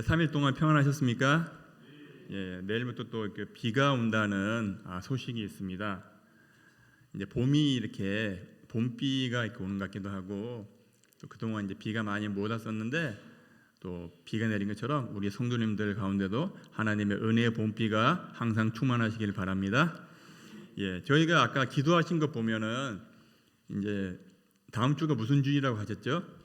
3일 동안 평안하셨습니까? 내일부터 또 이렇게 비가 온다는 소식이 있습니다. 이제 봄이 이렇게 봄비가 이렇게 오는 것 같기도 하고, 또 그동안 이제 비가 많이 못 왔었는데 또 비가 내린 것처럼 우리 성도님들 가운데도 하나님의 은혜의 봄비가 항상 충만하시길 바랍니다. 저희가 아까 기도하신 거 보면은 이제 다음 주가 무슨 주일이라고 하셨죠?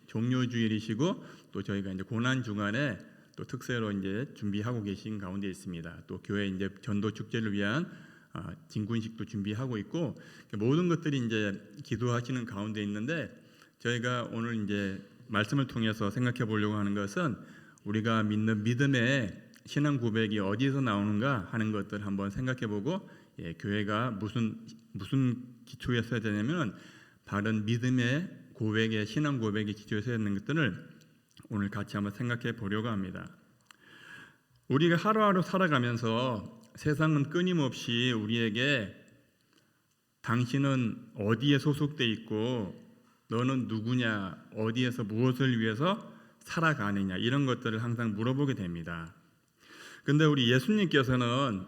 종료주일이시고, 또 저희가 이제 고난 주간에 또 특세로 이제 준비하고 계신 가운데 있습니다. 또 교회 이제 전도 축제를 위한 진군식도 준비하고 있고, 모든 것들이 이제 기도하시는 가운데 있는데, 저희가 오늘 이제 말씀을 통해서 생각해 보려고 하는 것은 우리가 믿는 믿음의 신앙 고백이 어디에서 나오는가 하는 것들 한번 생각해 보고, 교회가 무슨 기초에 서야 되냐면 바른 믿음의 고백의 신앙 고백의 기초에 서야 되는 것들을 오늘 같이 한번 생각해 보려고 합니다. 우리가 하루하루 살아가면서 세상은 끊임없이 우리에게 당신은 어디에 소속돼 있고 너는 누구냐, 어디에서 무엇을 위해서 살아가느냐, 이런 것들을 항상 물어보게 됩니다. 근데 우리 예수님께서는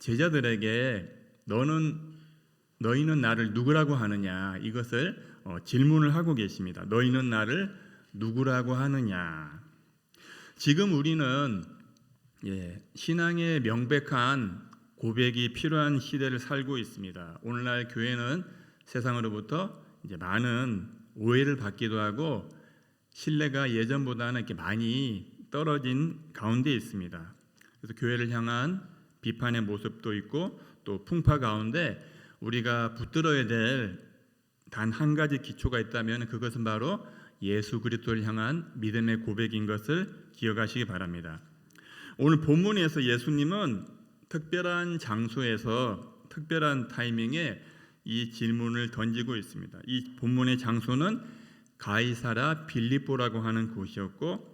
제자들에게 너희는 나를 누구라고 하느냐, 이것을 질문을 하고 계십니다. 너희는 나를 누구라고 하느냐. 지금 우리는 신앙의 명백한 고백이 필요한 시대를 살고 있습니다. 오늘날 교회는 세상으로부터 이제 많은 오해를 받기도 하고 신뢰가 예전보다는 이렇게 많이 떨어진 가운데 있습니다. 그래서 교회를 향한 비판의 모습도 있고, 또 풍파 가운데 우리가 붙들어야 될 단 한 가지 기초가 있다면 그것은 바로 예수 그리스도를 향한 믿음의 고백인 것을 기억하시기 바랍니다. 오늘 본문에서 예수님은 특별한 장소에서 특별한 타이밍에 이 질문을 던지고 있습니다. 이 본문의 장소는 가이사랴 빌립보라고 하는 곳이었고,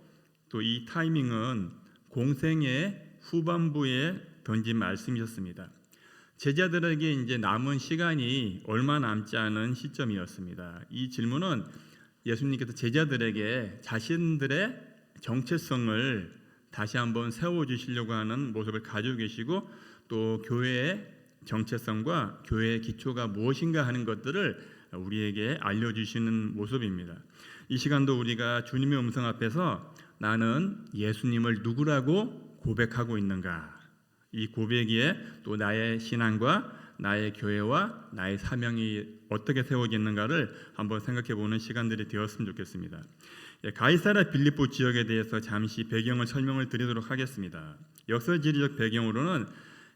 또 이 타이밍은 공생의 후반부에 던진 말씀이었습니다. 제자들에게 이제 남은 시간이 얼마 남지 않은 시점이었습니다. 이 질문은 예수님께서 제자들에게 자신들의 정체성을 다시 한번 세워주시려고 하는 모습을 가지고 계시고, 또 교회의 정체성과 교회의 기초가 무엇인가 하는 것들을 우리에게 알려주시는 모습입니다. 이 시간도 우리가 주님의 음성 앞에서 나는 예수님을 누구라고 고백하고 있는가, 이 고백에 또 나의 신앙과 나의 교회와 나의 사명이 어떻게 세워지는가를 한번 생각해 보는 시간들이 되었으면 좋겠습니다. 가이사랴 빌립보 지역에 대해서 잠시 배경을 설명을 드리도록 하겠습니다. 역사지리적 배경으로는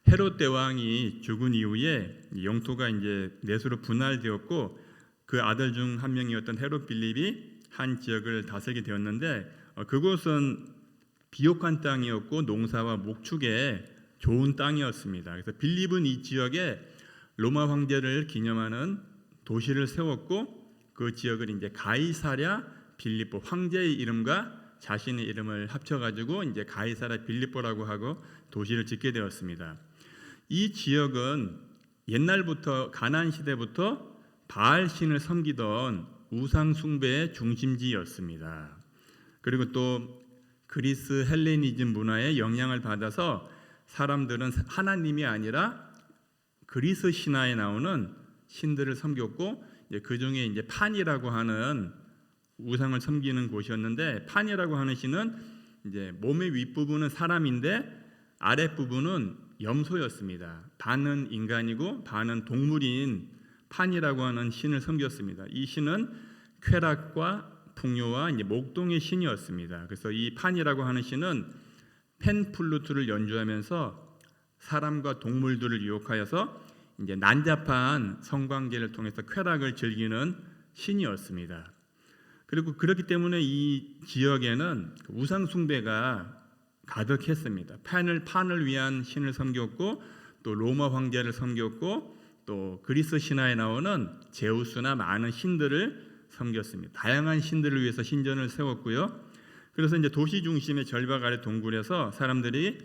헤롯 대왕이 죽은 이후에 영토가 이제 넷으로 분할되었고, 그 아들 중 한 명이었던 헤롯 빌립이 한 지역을 다스리게 되었는데, 그곳은 비옥한 땅이었고 농사와 목축에 좋은 땅이었습니다. 그래서 빌립은 이 지역에 로마 황제를 기념하는 도시를 세웠고, 그 지역을 이제 가이사랴 빌립보, 황제의 이름과 자신의 이름을 합쳐가지고 이제 가이사랴 빌립보라고 하고 도시를 짓게 되었습니다. 이 지역은 옛날부터 가나안 시대부터 바알 신을 섬기던 우상 숭배의 중심지였습니다. 그리고 또 그리스 헬레니즘 문화의 영향을 받아서 사람들은 하나님이 아니라 그리스 신화에 나오는 신들을 섬겼고, 그 중에 이제 판이라고 하는 우상을 섬기는 곳이었는데, 판이라고 하는 신은 이제 몸의 윗부분은 사람인데 아랫부분은 염소였습니다. 반은 인간이고 반은 동물인 판이라고 하는 신을 섬겼습니다. 이 신은 쾌락과 풍요와 이제 목동의 신이었습니다. 그래서 이 판이라고 하는 신은 펜플루트를 연주하면서 사람과 동물들을 유혹하여서 이제 난잡한 성관계를 통해서 쾌락을 즐기는 신이었습니다. 그리고 그렇기 때문에 이 지역에는 우상 숭배가 가득했습니다. 판을 위한 신을 섬겼고, 또 로마 황제를 섬겼고, 또 그리스 신화에 나오는 제우스나 많은 신들을 섬겼습니다. 다양한 신들을 위해서 신전을 세웠고요. 그래서 이제 도시 중심의 절벽 아래 동굴에서 사람들이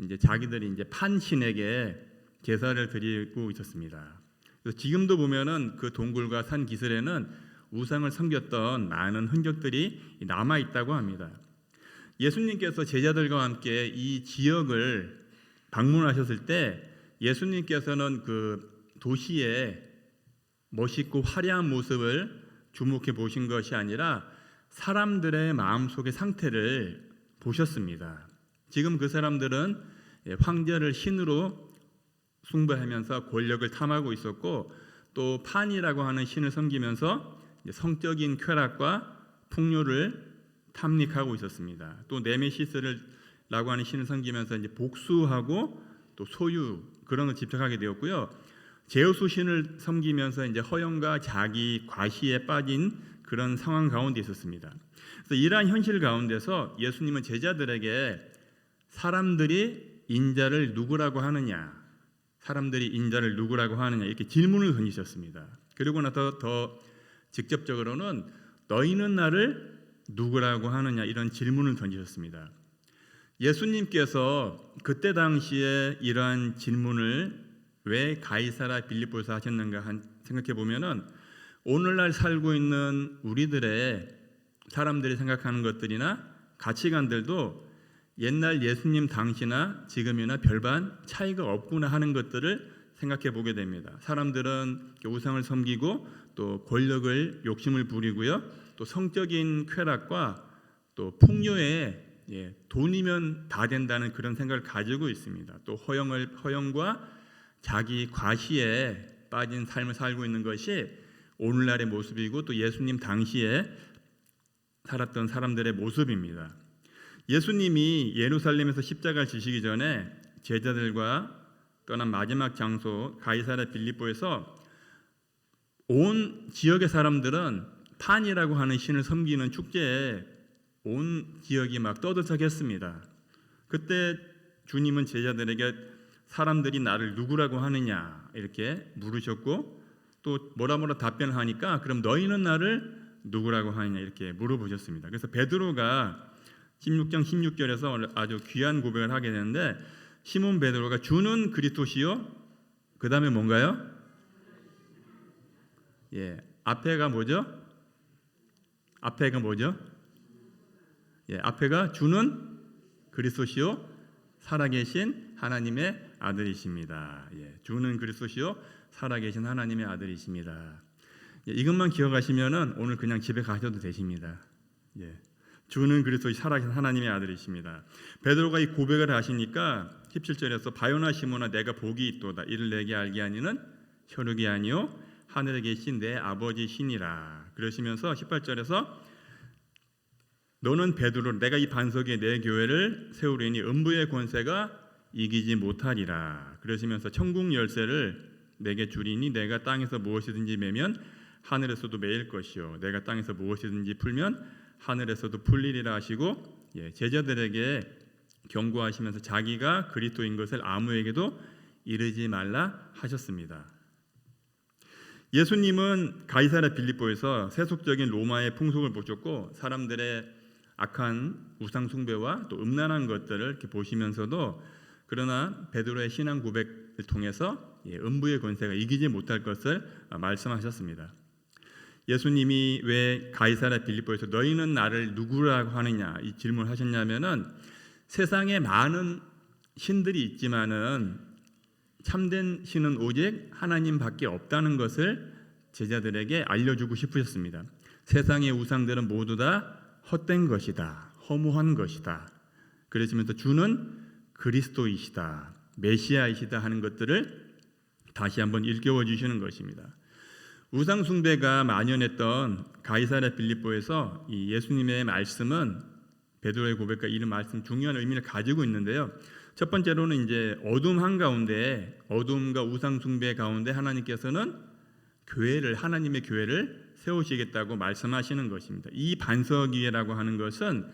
이제 자기들이 이제 판신에게 제사를 드리고 있었습니다. 그래서 지금도 보면은 그 동굴과 산 기슭에는 우상을 섬겼던 많은 흔적들이 남아 있다고 합니다. 예수님께서 제자들과 함께 이 지역을 방문하셨을 때 예수님께서는 그 도시의 멋있고 화려한 모습을 주목해 보신 것이 아니라 사람들의 마음속의 상태를 보셨습니다. 지금 그 사람들은 황제를 신으로 숭배하면서 권력을 탐하고 있었고, 또 판이라고 하는 신을 섬기면서 성적인 쾌락과 풍요를 탐닉하고 있었습니다. 또 네메시스라고 하는 신을 섬기면서 이제 복수하고 또 소유 그런 걸 집착하게 되었고요. 제우스 신을 섬기면서 이제 허영과 자기 과시에 빠진 그런 상황 가운데 있었습니다. 그래서 이러한 현실 가운데서 예수님은 제자들에게 사람들이 인자를 누구라고 하느냐, 사람들이 인자를 누구라고 하느냐 이렇게 질문을 던지셨습니다. 그리고 나서 더 직접적으로는 너희는 나를 누구라고 하느냐 이런 질문을 던지셨습니다. 예수님께서 그때 당시에 이러한 질문을 왜 가이사라 빌립보에서 하셨는가 생각해 보면은 오늘날 살고 있는 우리들의 사람들이 생각하는 것들이나 가치관들도 옛날 예수님 당시나 지금이나 별반 차이가 없구나 하는 것들을 생각해 보게 됩니다. 사람들은 우상을 섬기고 또 권력을 욕심을 부리고요. 또 성적인 쾌락과 또 풍요에 돈이면 다 된다는 그런 생각을 가지고 있습니다. 또 허영과 자기 과시에 빠진 삶을 살고 있는 것이 오늘날의 모습이고 또 예수님 당시에 살았던 사람들의 모습입니다. 예수님이 예루살렘에서 십자가를 지시기 전에 제자들과 떠난 마지막 장소 가이사랴 빌립보에서 온 지역의 사람들은 판이라고 하는 신을 섬기는 축제에 온 지역이 막 떠들썩했습니다. 그때 주님은 제자들에게 사람들이 나를 누구라고 하느냐 이렇게 물으셨고, 또 뭐라 답변하니까 그럼 너희는 나를 누구라고 하느냐 이렇게 물어보셨습니다. 그래서 베드로가 16장 16절에서 아주 귀한 고백을 하게 되는데, 시몬 베드로가 주는 그리스도시요, 그 다음에 뭔가요? 앞에가 뭐죠? 앞에가 주는 그리스도시요 살아계신 하나님의 아들이십니다. 주는 그리스도시요 살아계신 하나님의 아들이십니다. 이것만 기억하시면은 오늘 그냥 집에 가셔도 되십니다. 주는 그리스도 살아계신 하나님의 아들이십니다. 베드로가 이 고백을 하시니까 17절에서 바요나 시몬아 내가 복이 있도다. 이를 내게 알게 하니는 혈육이 아니요 하늘에 계신 내 아버지 신이라. 그러시면서 18절에서 너는 베드로 내가 이 반석에 내 교회를 세우리니 음부의 권세가 이기지 못하리라. 그러시면서 천국 열쇠를 내게 주리니 내가 땅에서 무엇이든지 매면 하늘에서도 매일 것이요 내가 땅에서 무엇이든지 풀면 하늘에서도 풀리리라 하시고, 제자들에게 경고하시면서 자기가 그리스도인 것을 아무에게도 이르지 말라 하셨습니다. 예수님은 가이사랴 빌립보에서 세속적인 로마의 풍속을 보셨고 사람들의 악한 우상 숭배와 또 음란한 것들을 이렇게 보시면서도 그러나 베드로의 신앙 고백을 통해서 음부의 권세가 이기지 못할 것을 말씀하셨습니다. 예수님이 왜 가이사랴 빌립보에서 너희는 나를 누구라고 하느냐 이 질문을 하셨냐면은 세상에 많은 신들이 있지만은 참된 신은 오직 하나님밖에 없다는 것을 제자들에게 알려주고 싶으셨습니다. 세상의 우상들은 모두 다 헛된 것이다, 허무한 것이다. 그러시면서 주는 그리스도이시다, 메시아이시다 하는 것들을 다시 한번 일깨워 주시는 것입니다. 우상 숭배가 만연했던 가이사랴 빌립보에서 이 예수님의 말씀은 베드로의 고백과 이런 말씀 중요한 의미를 가지고 있는데요. 첫 번째로는 이제 어둠 한가운데 어둠과 우상 숭배 가운데 하나님께서는 교회를 하나님의 교회를 세우시겠다고 말씀하시는 것입니다. 이 반석 위에라고 하는 것은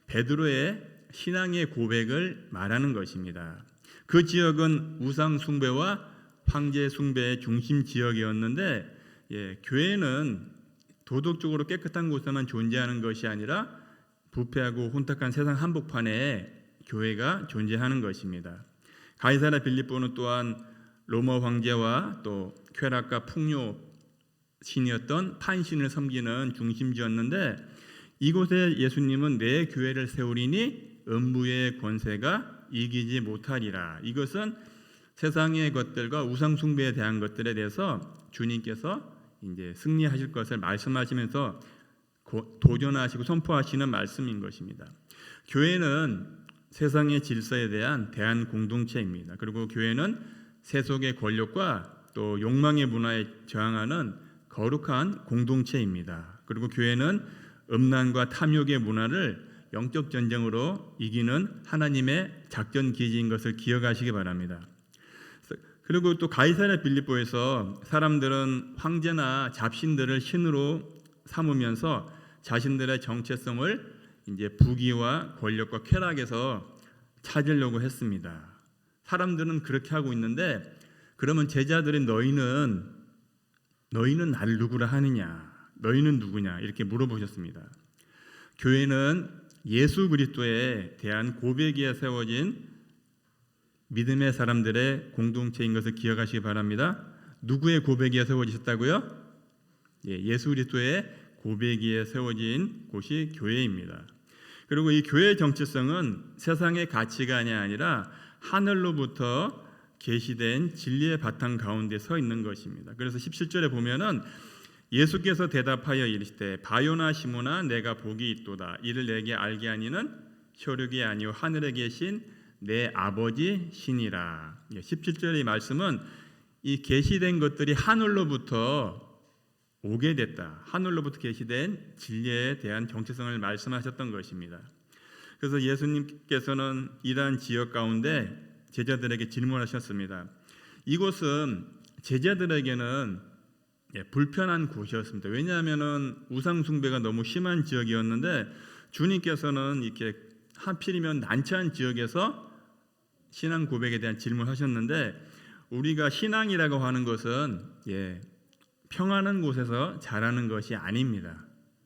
베드로의 신앙의 고백을 말하는 것입니다. 그 지역은 우상 숭배와 황제 숭배의 중심 지역이었는데 교회는 도덕적으로 깨끗한 곳에만 존재하는 것이 아니라 부패하고 혼탁한 세상 한복판에 교회가 존재하는 것입니다. 가이사랴 빌립보는 또한 로마 황제와 또 쾌락과 풍요 신이었던 판신을 섬기는 중심지였는데 이곳에 예수님은 내 교회를 세우리니 음부의 권세가 이기지 못하리라. 이것은 세상의 것들과 우상 숭배에 대한 것들에 대해서 주님께서 이제 승리하실 것을 말씀하시면서 도전하시고 선포하시는 말씀인 것입니다. 교회는 세상의 질서에 대한 대한 공동체입니다. 그리고 교회는 세속의 권력과 또 욕망의 문화에 저항하는 거룩한 공동체입니다. 그리고 교회는 음란과 탐욕의 문화를 영적 전쟁으로 이기는 하나님의 작전 기지인 것을 기억하시기 바랍니다. 그리고 또 가이사랴 빌립보에서 사람들은 황제나 잡신들을 신으로 삼으면서 자신들의 정체성을 이제 부귀와 권력과 쾌락에서 찾으려고 했습니다. 사람들은 그렇게 하고 있는데, 그러면 제자들인 너희는 나를 누구라 하느냐? 너희는 누구냐? 이렇게 물어보셨습니다. 교회는 예수 그리스도에 대한 고백에 세워진 믿음의 사람들의 공동체인 것을 기억하시기 바랍니다. 누구의 고백에 세워지셨다고요? 예수 그리스도의 고백에 세워진 곳이 교회입니다. 그리고 이 교회의 정체성은 세상의 가치가 아니라 하늘로부터 계시된 진리의 바탕 가운데 서 있는 것입니다. 그래서 17절에 보면은 예수께서 대답하여 이르시되 바요나 시모나 내가 복이 있도다. 이를 내게 알게 하니는 혈육이 아니요 하늘에 계신 내 아버지 신이라. 17절의 말씀은 이 계시된 것들이 하늘로부터 오게 됐다. 하늘로부터 계시된 진리에 대한 정체성을 말씀하셨던 것입니다. 그래서 예수님께서는 이러한 지역 가운데 제자들에게 질문하셨습니다. 이곳은 제자들에게는 불편한 곳이었습니다. 왜냐하면은 우상 숭배가 너무 심한 지역이었는데 주님께서는 이렇게 하필이면 난처한 지역에서 신앙 고백에 대한 질문하셨는데, 우리가 신앙이라고 하는 것은 평안한 곳에서 자라는 것이 아닙니다.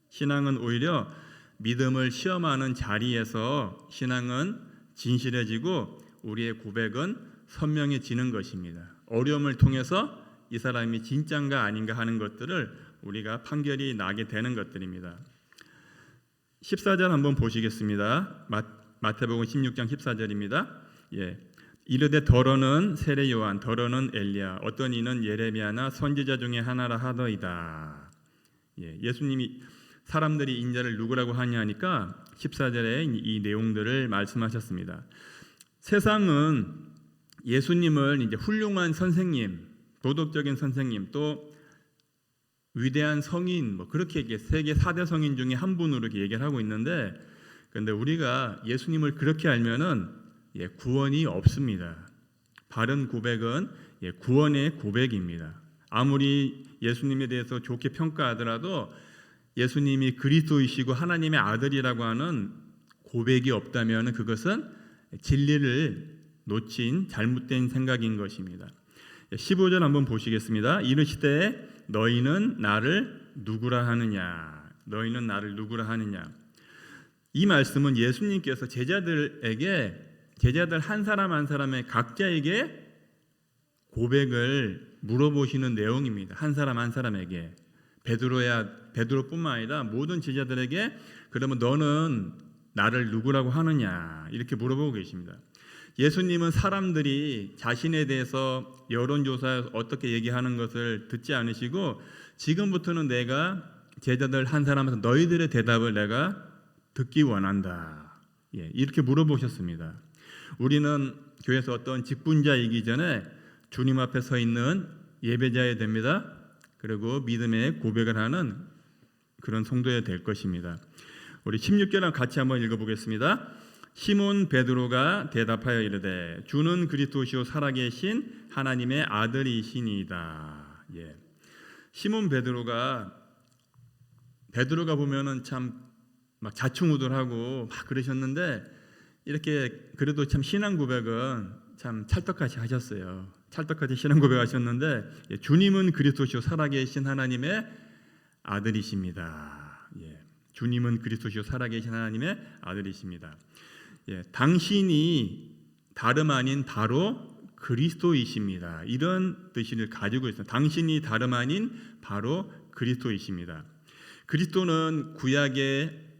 신앙은 오히려 믿음을 시험하는 자리에서 신앙은 진실해지고 우리의 고백은 선명해지는 것입니다. 어려움을 통해서 이 사람이 진짠가 아닌가 하는 것들을 우리가 판결이 나게 되는 것들입니다. 14절 한번 보시겠습니다. 마태복음 16장 14절입니다. 이르되 더러는 세례 요한, 더러는 엘리야, 어떤 이는 예레미야나 선지자 중에 하나라 하더이다. 예수님이 사람들이 인자를 누구라고 하냐 하니까 14절에 이 내용들을 말씀하셨습니다. 세상은 예수님을 이제 훌륭한 선생님, 도덕적인 선생님, 또 위대한 성인, 그렇게 세계 4대 성인 중에 한 분으로 이렇게 얘기를 하고 있는데, 그런데 우리가 예수님을 그렇게 알면은 구원이 없습니다. 바른 고백은 구원의 고백입니다. 아무리 예수님에 대해서 좋게 평가하더라도 예수님이 그리스도이시고 하나님의 아들이라고 하는 고백이 없다면 그것은 진리를 놓친 잘못된 생각인 것입니다. 15절 한번 보시겠습니다. 이르시되 너희는 나를 누구라 하느냐? 너희는 나를 누구라 하느냐? 이 말씀은 예수님께서 제자들 한 사람 한 사람의 각자에게 고백을 물어보시는 내용입니다. 한 사람 한 사람에게. 베드로뿐만 아니라 모든 제자들에게 그러면 너는 나를 누구라고 하느냐? 이렇게 물어보고 계십니다. 예수님은 사람들이 자신에 대해서 여론조사에 어떻게 얘기하는 것을 듣지 않으시고 지금부터는 내가 제자들 한 사람한테 너희들의 대답을 내가 듣기 원한다. 이렇게 물어보셨습니다. 우리는 교회에서 어떤 직분자이기 전에 주님 앞에 서 있는 예배자야 됩니다. 그리고 믿음의 고백을 하는 그런 성도야 될 것입니다. 우리 16절을 같이 한번 읽어보겠습니다. 시몬 베드로가 대답하여 이르되 주는 그리스도시요 살아계신 하나님의 아들이시니이다. 시몬 베드로가 보면은 참 막 자충우돌하고 막 그러셨는데 이렇게 그래도 참 신앙 고백은 참 찰떡같이 하셨어요. 찰떡같이 신앙 고백하셨는데 주님은 그리스도시요 살아계신 하나님의 아들이십니다. 주님은 그리스도시요 살아계신 하나님의 아들이십니다. 당신이 다름 아닌 바로 그리스도이십니다. 이런 뜻을 가지고 있습니다. 당신이 다름 아닌 바로 그리스도이십니다. 그리스도는 구약의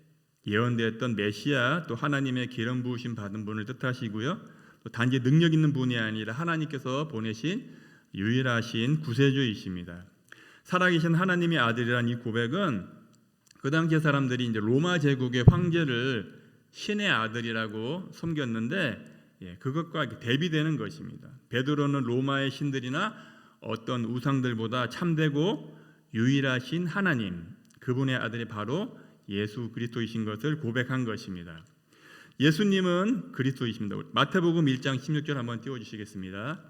예언되었던 메시아, 또 하나님의 기름 부으심 받은 분을 뜻하시고요. 또 단지 능력 있는 분이 아니라 하나님께서 보내신 유일하신 구세주이십니다. 살아계신 하나님의 아들이란 이 고백은 그 당시의 사람들이 이제 로마 제국의 황제를 신의 아들이라고 섬겼는데 그것과 대비되는 것입니다. 베드로는 로마의 신들이나 어떤 우상들보다 참되고 유일하신 하나님, 그분의 아들이 바로 예수 그리스도이신 것을 고백한 것입니다. 예수님은 그리스도이십니다. 마태복음 1장 16절 한번 띄워주시겠습니다.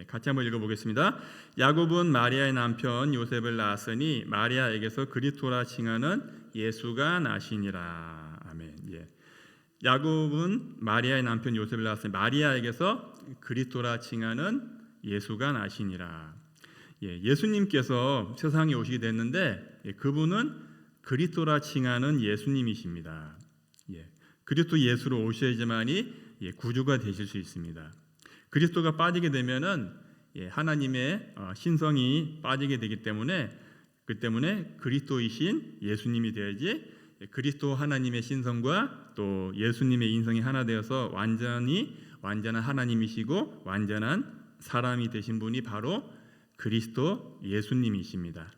같이 한번 읽어보겠습니다. 야곱은 마리아의 남편 요셉을 낳았으니 마리아에게서 그리스도라 칭하는 예수가 나시니라. 아멘. 야곱은 마리아의 남편 요셉을 낳았으니 마리아에게서 그리스도라 칭하는 예수가 나시니라. 예수님께서 세상에 오시게 됐는데 그분은 그리스도라 칭하는 예수님이십니다. 그리스도 예수로 오셔야지만이 구주가 되실 수 있습니다. 그리스도가 빠지게 되면은 하나님의 신성이 빠지게 되기 때문에 그 때문에 그리스도이신 예수님이 되어야지 그리스도 하나님의 신성과 또 예수님의 인성이 하나 되어서 완전한 하나님이시고 완전한 사람이 되신 분이 바로 그리스도 예수님이십니다.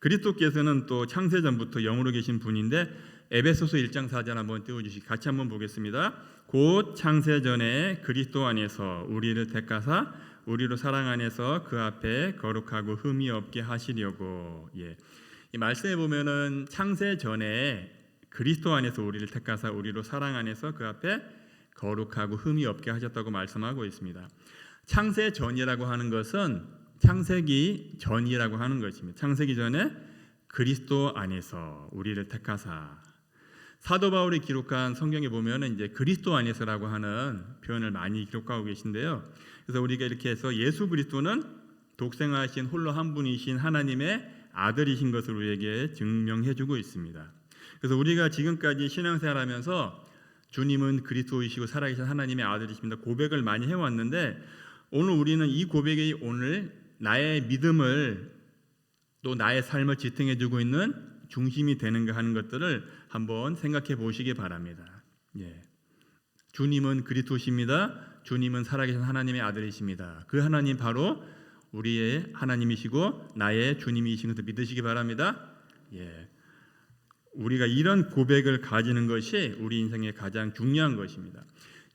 그리스도께서는 또 창세전부터 영으로 계신 분인데 에베소서 1장 4절 한번 띄워주시기 같이 한번 보겠습니다. 곧 창세전에 그리스도 안에서 우리를 택하사 우리로 사랑 안에서 그 앞에 거룩하고 흠이 없게 하시려고. 이 말씀에 보면은 창세전에 그리스도 안에서 우리를 택하사 우리로 사랑 안에서 그 앞에 거룩하고 흠이 없게 하셨다고 말씀하고 있습니다. 창세전이라고 하는 것은 창세기 전이라고 하는 것입니다. 창세기 전에 그리스도 안에서 우리를 택하사. 사도 바울이 기록한 성경에 보면은 이제 그리스도 안에서라고 하는 표현을 많이 기록하고 계신데요. 그래서 우리가 이렇게 해서 예수 그리스도는 독생하신 홀로 한 분이신 하나님의 아들이신 것을 우리에게 증명해주고 있습니다. 그래서 우리가 지금까지 신앙생활하면서 주님은 그리스도이시고 살아계신 하나님의 아들이십니다 고백을 많이 해왔는데 오늘 우리는 이 고백이 오늘 나의 믿음을 또 나의 삶을 지탱해주고 있는 중심이 되는가 하는 것들을 한번 생각해 보시기 바랍니다. 주님은 그리스도십니다. 주님은 살아계신 하나님의 아들이십니다. 그 하나님 바로 우리의 하나님이시고 나의 주님이신 것을 믿으시기 바랍니다. 우리가 이런 고백을 가지는 것이 우리 인생의 가장 중요한 것입니다.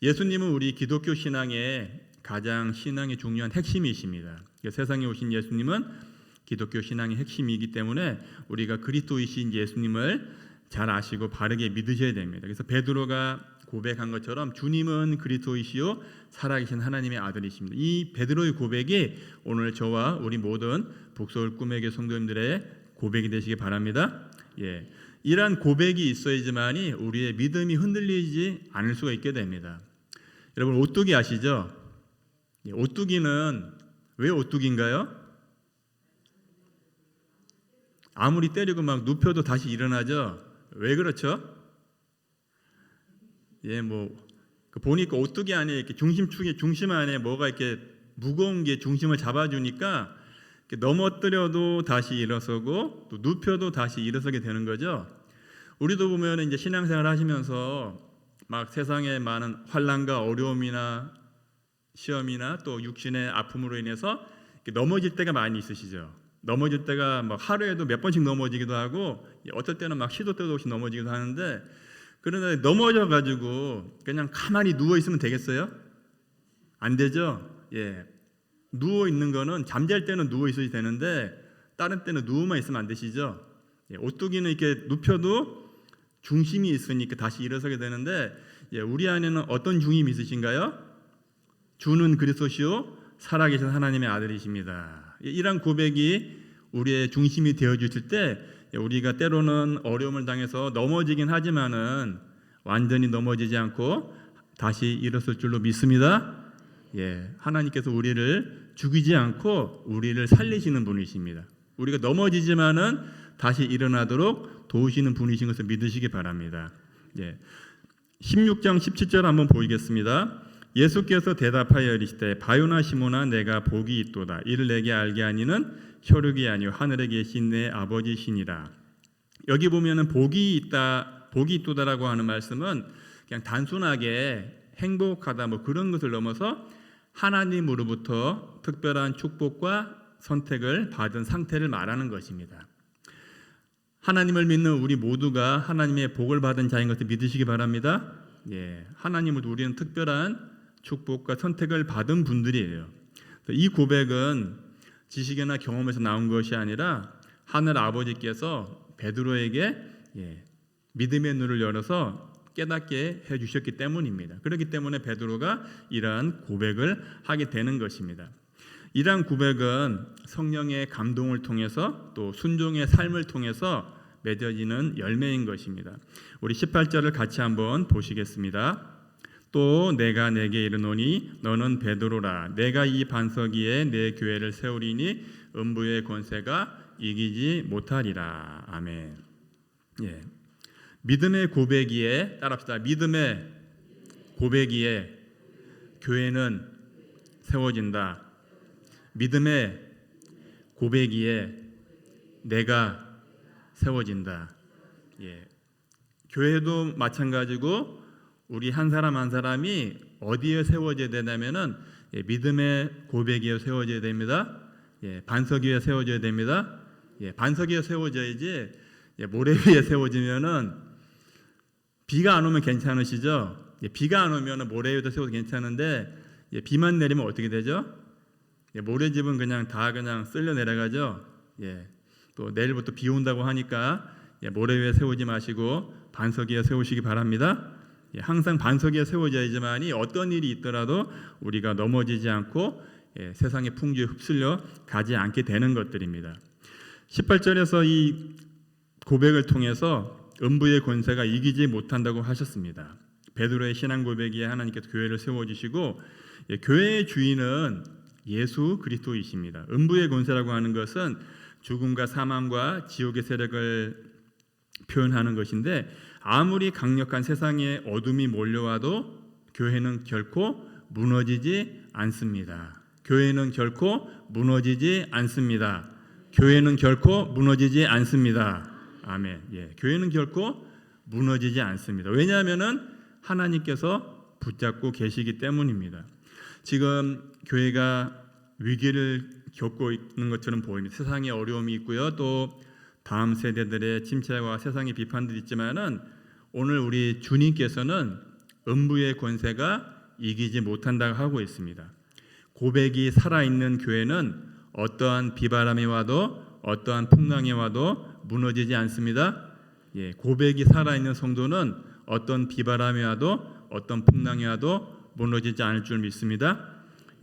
예수님은 우리 기독교 신앙의 가장 신앙의 중요한 핵심이십니다. 세상에 오신 예수님은 기독교 신앙의 핵심이기 때문에 우리가 그리스도이신 예수님을 잘 아시고 바르게 믿으셔야 됩니다. 그래서 베드로가 고백한 것처럼 주님은 그리스도이시요 살아계신 하나님의 아들이십니다. 이 베드로의 고백이 오늘 저와 우리 모든 북서울 꿈의 교회 성도님들의 고백이 되시기 바랍니다. 이러한 고백이 있어야지만이 우리의 믿음이 흔들리지 않을 수가 있게 됩니다. 여러분 오뚜기 아시죠? 오뚜기는 왜 오뚜기인가요? 아무리 때리고 막 눕혀도 다시 일어나죠. 왜 그렇죠? 보니까 오뚜기 안에 이렇게 중심축에 중심 안에 뭐가 이렇게 무거운 게 중심을 잡아주니까 넘어뜨려도 다시 일어서고 또 눕혀도 다시 일어서게 되는 거죠. 우리도 보면 이제 신앙생활 하시면서 막 세상에 많은 환난과 어려움이나 시험이나 또 육신의 아픔으로 인해서 넘어질 때가 많이 있으시죠. 넘어질 때가 막 하루에도 몇 번씩 넘어지기도 하고 어떨 때는 막 시도 때도 없이 넘어지기도 하는데 그러나 넘어져 가지고 그냥 가만히 누워 있으면 되겠어요? 안 되죠. 누워 있는 거는 잠잘 때는 누워 있어야 되는데 다른 때는 누워만 있으면 안 되시죠. 오뚜기는 이렇게 눕혀도 중심이 있으니까 다시 일어서게 되는데 우리 안에는 어떤 중심이 있으신가요? 주는 그리스도시요 살아계신 하나님의 아들이십니다. 이런 고백이 우리의 중심이 되어 주실 때 우리가 때로는 어려움을 당해서 넘어지긴 하지만은 완전히 넘어지지 않고 다시 일어설 줄로 믿습니다. 하나님께서 우리를 죽이지 않고 우리를 살리시는 분이십니다. 우리가 넘어지지만은 다시 일어나도록 도우시는 분이신 것을 믿으시기 바랍니다. 16장 17절 한번 보이겠습니다. 예수께서 대답하여 이르시되 바요나 시몬아 내가 복이 있도다. 이를 내게 알게 하니는 혈육이 아니요 하늘에 계신 내 아버지시니라. 여기 보면은 복이 있다, 복이 있도다라고 하는 말씀은 그냥 단순하게 행복하다 뭐 그런 것을 넘어서 하나님으로부터 특별한 축복과 선택을 받은 상태를 말하는 것입니다. 하나님을 믿는 우리 모두가 하나님의 복을 받은 자인 것을 믿으시기 바랍니다. 예, 하나님을 우리는 특별한 축복과 선택을 받은 분들이에요. 이 고백은 지식이나 경험에서 나온 것이 아니라 하늘 아버지께서 베드로에게 믿음의 눈을 열어서 깨닫게 해주셨기 때문입니다. 그렇기 때문에 베드로가 이러한 고백을 하게 되는 것입니다. 이러한 고백은 성령의 감동을 통해서 또 순종의 삶을 통해서 맺어지는 열매인 것입니다. 우리 18절을 같이 한번 보시겠습니다. 또 내가 내게 이르노니 너는 베드로라. 내가 이 반석 위에 내 교회를 세우리니 음부의 권세가 이기지 못하리라. 아멘. 예. 믿음의 고백이에 따라합시다. 믿음의 고백이에 교회는 세워진다. 믿음의 고백이에 내가 세워진다. 예. 교회도 마찬가지고 우리 한 사람 한 사람이 어디에 세워져야 되냐면은 믿음의 고백에 세워져야 됩니다. 반석 위에 세워져야 됩니다. 반석 위에 세워져야지 모래 위에 세워지면은 비가 안 오면 괜찮으시죠? 비가 안 오면 모래 위에도 세워도 괜찮은데 비만 내리면 어떻게 되죠? 모래집은 그냥 다 그냥 쓸려 내려가죠. 또 내일부터 비 온다고 하니까 모래 위에 세우지 마시고 반석 위에 세우시기 바랍니다. 항상 반석 위에 세워져야지만이 어떤 일이 있더라도 우리가 넘어지지 않고 세상의 풍조에 휩쓸려 가지 않게 되는 것들입니다. 18절에서 이 고백을 통해서 음부의 권세가 이기지 못한다고 하셨습니다. 베드로의 신앙 고백에 하나님께서 교회를 세워주시고 교회의 주인은 예수 그리스도이십니다. 음부의 권세라고 하는 것은 죽음과 사망과 지옥의 세력을 표현하는 것인데 아무리 강력한 세상의 어둠이 몰려와도 교회는 결코 무너지지 않습니다. 교회는 결코 무너지지 않습니다. 교회는 결코 무너지지 않습니다. 아멘. 교회는 결코 무너지지 않습니다. 왜냐하면은 하나님께서 붙잡고 계시기 때문입니다. 지금 교회가 위기를 겪고 있는 것처럼 보입니다. 세상에 어려움이 있고요. 또 다음 세대들의 침체와 세상의 비판들이 있지만은 오늘 우리 주님께서는 음부의 권세가 이기지 못한다고 하고 있습니다. 고백이 살아있는 교회는 어떠한 비바람이 와도 어떠한 풍랑이 와도 무너지지 않습니다. 고백이 살아있는 성도는 어떤 비바람이 와도 어떤 풍랑이 와도 무너지지 않을 줄 믿습니다.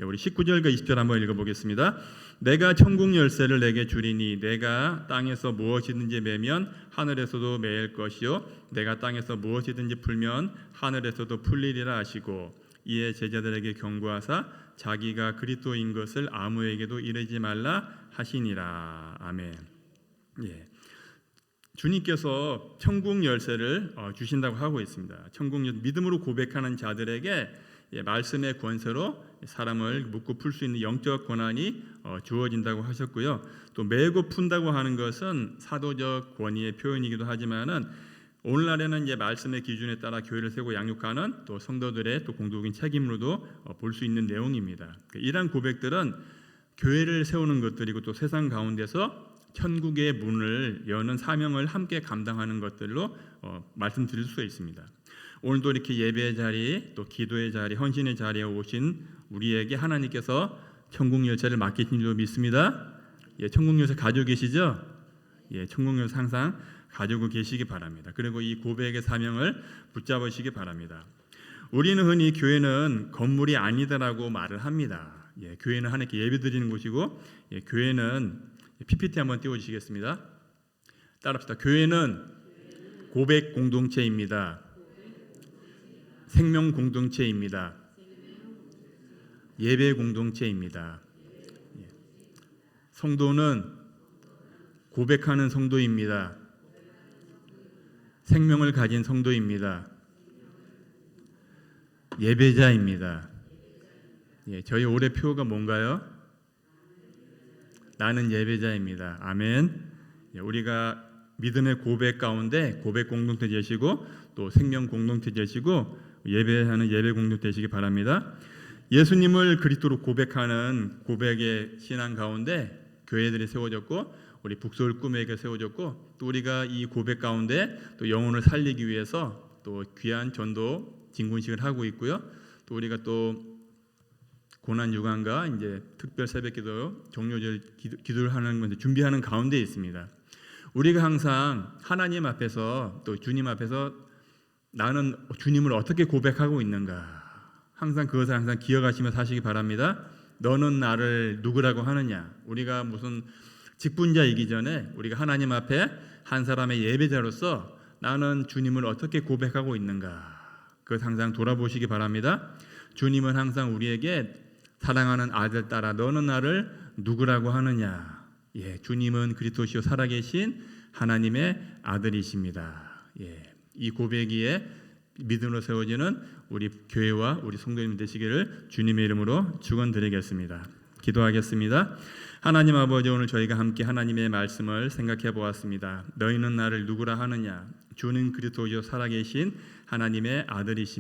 우리 19절과 20절 한번 읽어보겠습니다. 내가 천국 열쇠를 내게 주리니 내가 땅에서 무엇이든지 매면 하늘에서도 매일 것이요 내가 땅에서 무엇이든지 풀면 하늘에서도 풀리리라 하시고 이에 제자들에게 경고하사 자기가 그리스도인 것을 아무에게도 이르지 말라 하시니라. 아멘. 주님께서 천국 열쇠를 주신다고 하고 있습니다. 천국 열쇠, 믿음으로 고백하는 자들에게 말씀의 권세로 사람을 묶고 풀 수 있는 영적 권한이 주어진다고 하셨고요. 또 매고 푼다고 하는 것은 사도적 권위의 표현이기도 하지만은 오늘날에는 이제 말씀의 기준에 따라 교회를 세우고 양육하는 또 성도들의 또 공동적인 책임으로도 볼 수 있는 내용입니다. 이러한 고백들은 교회를 세우는 것들이고 또 세상 가운데서 천국의 문을 여는 사명을 함께 감당하는 것들로 말씀드릴 수 있습니다. 오늘도 이렇게 예배의 자리, 또 기도의 자리, 헌신의 자리에 오신 우리에게 하나님께서 천국 열쇠를 맡기신 줄 믿습니다. 천국 열쇠 가지고 계시죠? 천국 열쇠 항상 가지고 계시기 바랍니다. 그리고 이 고백의 사명을 붙잡으시기 바랍니다. 우리는 흔히 교회는 건물이 아니다라고 말을 합니다. 교회는 하나님께 예배드리는 곳이고 교회는 PPT 한번 띄워주시겠습니다. 따라합시다. 교회는 고백 공동체입니다. 생명 공동체입니다. 예배 공동체입니다. 성도는 고백하는 성도입니다. 생명을 가진 성도입니다. 예배자입니다. 저희 올해 표어가 뭔가요? 나는 예배자입니다. 아멘. 우리가 믿음의 고백 가운데 고백 공동체 되시고 또 생명 공동체 되시고 예배하는 예배 공동체 되시기 바랍니다. 예수님을 그리스도로 고백하는 고백의 신앙 가운데 교회들이 세워졌고 우리 북서울 꿈에게 세워졌고 또 우리가 이 고백 가운데 또 영혼을 살리기 위해서 또 귀한 전도 진군식을 하고 있고요. 또 우리가 또 고난 유간과 이제 특별 새벽기도 종료절 기도를 하는 건데 준비하는 가운데 있습니다. 우리가 항상 하나님 앞에서 또 주님 앞에서 나는 주님을 어떻게 고백하고 있는가 항상 그것을 항상 기억하시며 사시기 바랍니다. 너는 나를 누구라고 하느냐. 우리가 무슨 직분자이기 전에 우리가 하나님 앞에 한 사람의 예배자로서 나는 주님을 어떻게 고백하고 있는가 그것 항상 돌아보시기 바랍니다. 주님은 항상 우리에게 사랑하는 아들 딸아 너는 나를 누구라고 하느냐. 예, 주님은 그리스도시요 살아계신 하나님의 아들이십니다. 예, 이 고백이에 믿음으로 세워지는 우리 교회와 우리 성도님 되시기를 주님의 이름으로 축원드리겠습니다. 기도하겠습니다. 하나님 아버지 오늘 저희가 함께 하나님의 말씀을 생각해 보았습니다. 너희는 나를 누구라 하느냐. 주는 그리스도시요 살아계신 하나님의 아들이십니다.